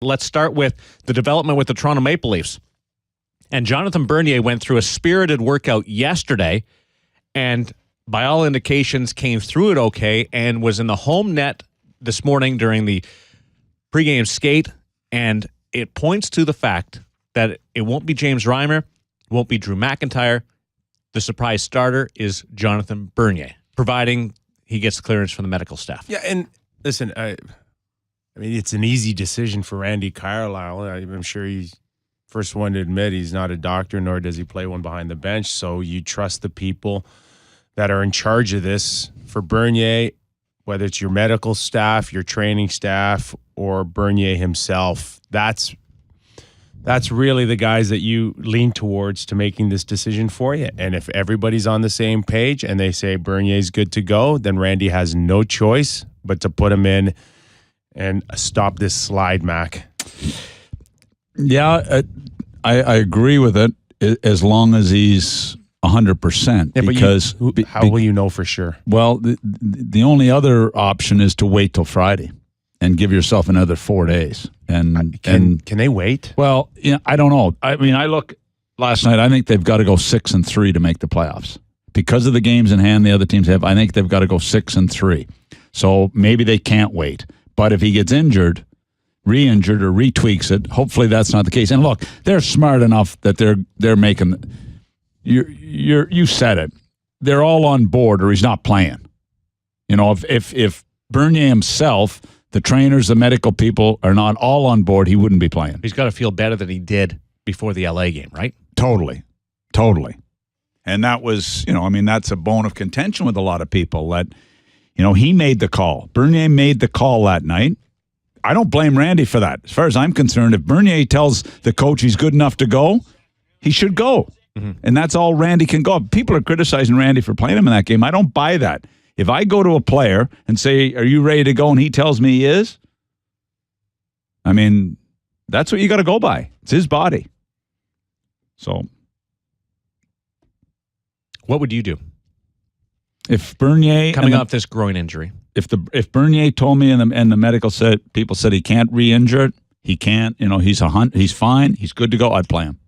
Let's start with the development with the Toronto Maple Leafs. And Jonathan Bernier went through a spirited workout yesterday and by all indications came through it okay and was in the home net this morning during the pregame skate. And it points to the fact that it won't be James Reimer, it won't be Drew McIntyre. The surprise starter is Jonathan Bernier, providing he gets clearance from the medical staff. Yeah, and listen, I mean, it's an easy decision for Randy Carlyle. I'm sure he's first one to admit he's not a doctor, nor does he play one behind the bench. So you trust the people that are in charge of this. For Bernier, whether it's your medical staff, your training staff, or Bernier himself, that's really the guys that you lean towards to making this decision for you. And if everybody's on the same page and they say Bernier's good to go, then Randy has no choice but to put him in and stop this slide, Mac. Yeah, I agree with it as long as he's 100%. Yeah, because how will you know for sure? Well, the only other option is to wait till Friday and give yourself another 4 days. And can they wait? Well, yeah, I don't know. I mean, I look last night. I think they've got to go 6-3 to make the playoffs because of the games in hand the other teams have. I think they've got to go 6-3. So maybe they can't wait. But if he gets injured, re-injured, or retweaks it, hopefully that's not the case. And look, they're smart enough that they're making. You said it. They're all on board, or he's not playing. You know, if Bernier himself, the trainers, the medical people are not all on board, he wouldn't be playing. He's got to feel better than he did before the LA game, right? Totally. And that was, that's a bone of contention with a lot of people that, he made the call. Bernier made the call that night. I don't blame Randy for that. As far as I'm concerned, if Bernier tells the coach he's good enough to go, he should go. Mm-hmm. And that's all Randy can go. People are criticizing Randy for playing him in that game. I don't buy that. If I go to a player and say, are you ready to go? And he tells me he is, I mean, that's what you got to go by. It's his body. So. What would you do? If Bernier coming off this groin injury, if Bernier told me and the medical people said he can't re-injure it, he can't. He's fine. He's good to go. I'd play him.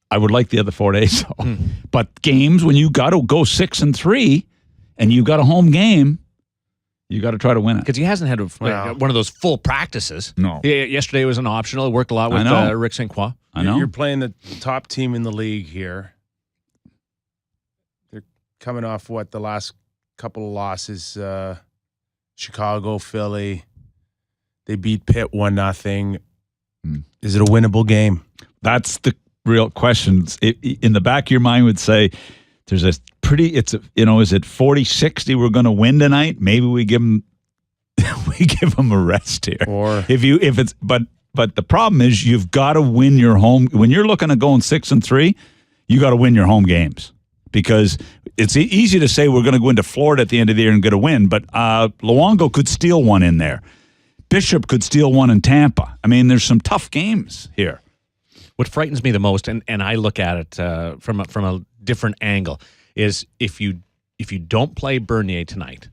I would like the other 4 days though. But games when you got to go 6-3 and you got a home game, you got to try to win it because he hasn't had one of those full practices. No, yesterday was an optional. It worked a lot with Rick St. Croix. I know you're playing the top team in the league here. Coming off the last couple of losses, Chicago, Philly, they beat Pitt 1-0. Is it a winnable game? That's the real question. In the back of your mind would say, there's is it 40-60 we're going to win tonight? Maybe we give them a rest here. Or but the problem is you've got to win your home. When you're looking at going 6-3, you got to win your home games. Because it's easy to say we're going to go into Florida at the end of the year and get a win, but Luongo could steal one in there. Bishop could steal one in Tampa. I mean, there's some tough games here. What frightens me the most, and I look at it from a different angle, is if you don't play Bernier tonight,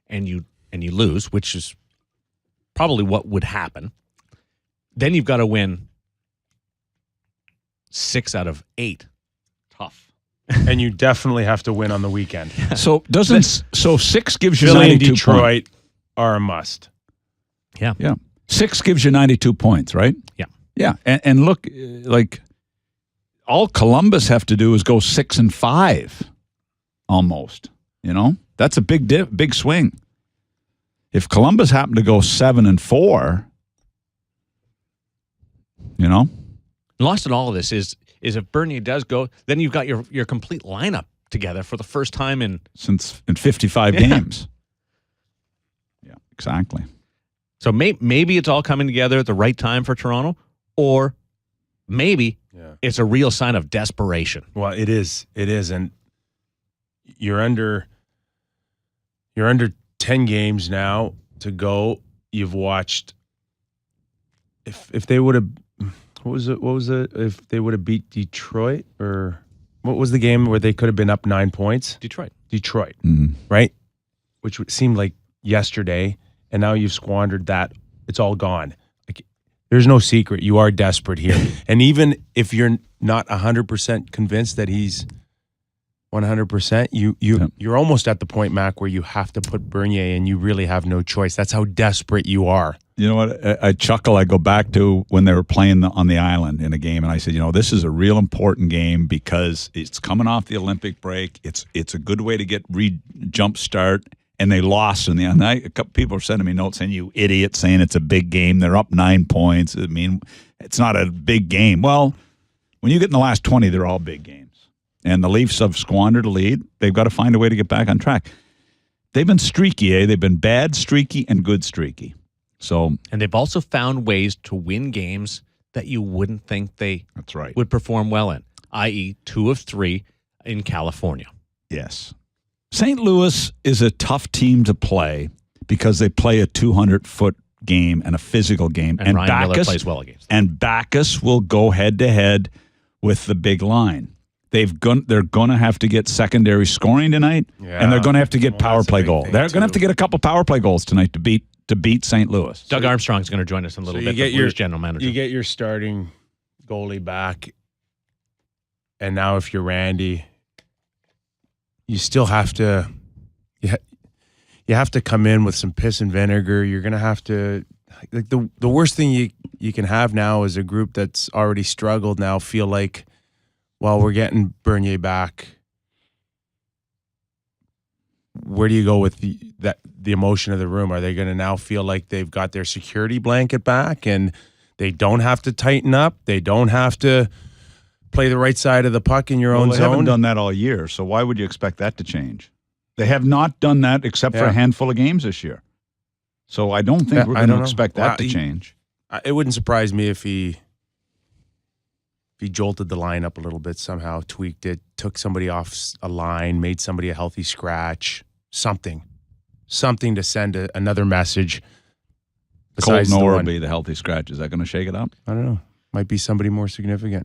and you lose, which is probably what would happen, then you've got to win 6 out of 8. Tough. And you definitely have to win on the weekend. So 6 gives you Philly 92 and Detroit points. Are a must. Yeah. 6 gives you 92 points, right? Yeah. Yeah. And look, like all Columbus have to do is go 6-5 almost. That's a big swing. If Columbus happened to go 7-4, Lost in all of this is if Bernier does go, then you've got your complete lineup together for the first time in 55 games. Yeah, exactly. So maybe it's all coming together at the right time for Toronto, or maybe it's a real sign of desperation. Well, it is, and you're under 10 games now to go. You've watched. If they would have. What was it? If they would have beat Detroit, or what was the game where they could have been up 9 points? Detroit, right? Which seemed like yesterday, and now you've squandered that. It's all gone. Like, There's no secret. You are desperate here. And even if you're not 100% convinced that he's 100%, you're almost at the point, Mac, where you have to put Bernier and you really have no choice. That's how desperate you are. You know what? I chuckle. I go back to when they were playing on the island in a game, and I said, this is a real important game because it's coming off the Olympic break. It's a good way to get jump start, and they lost in the end. A couple people are sending me notes saying, "You idiot," saying it's a big game. They're up 9 points. I mean, it's not a big game. Well, when you get in the last 20, they're all big games, and the Leafs have squandered a lead. They've got to find a way to get back on track. They've been streaky, They've been bad streaky and good streaky. So, and they've also found ways to win games that you wouldn't think they that's right. would perform well in, i.e. 2 of 3 in California. Yes. St. Louis is a tough team to play because they play a 200-foot game and a physical game. And Ryan Miller plays well against them. And Bacchus will go head-to-head with the big line. They're going to have to get secondary scoring tonight, and they're going to have to get power play goals. They're going to have to get a couple power play goals tonight to beat St. Louis. Doug Armstrong's going to join us in a little bit. The Blues general manager. You get your starting goalie back, and now if you're Randy, you still have to. You have to come in with some piss and vinegar. You're going to have to. Like the worst thing you can have now is a group that's already struggled now feel like, well, we're getting Bernier back. Where do you go with the emotion of the room? Are they going to now feel like they've got their security blanket back and they don't have to tighten up? They don't have to play the right side of the puck in your own zone? They haven't done that all year, so why would you expect that to change? They have not done that except for a handful of games this year. So I don't think we're going to expect that to change. It wouldn't surprise me if he jolted the lineup a little bit somehow, tweaked it, took somebody off a line, made somebody a healthy scratch, something to send another message. Colton Orr will be the healthy scratch. Is that going to shake it up? I don't know. Might be somebody more significant.